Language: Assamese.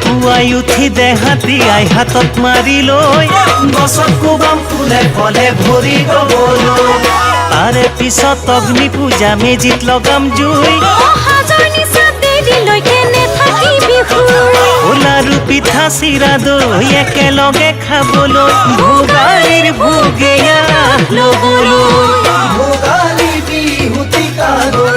পুৱাই উঠি দেহাতি আই হাতত মাৰি লৈ গছত কোবাম ফুলে ফলে ভৰি গবলৈ তাৰে পিছত অগ্নি পূজা মেজিত লগাম জুই লাৰু পিঠা চিৰা দৈ একেলগে খাবলৈ ভোগালীৰ ভোগেয়া ল'বলৈ ভোগালী বিহুতি কাদৰ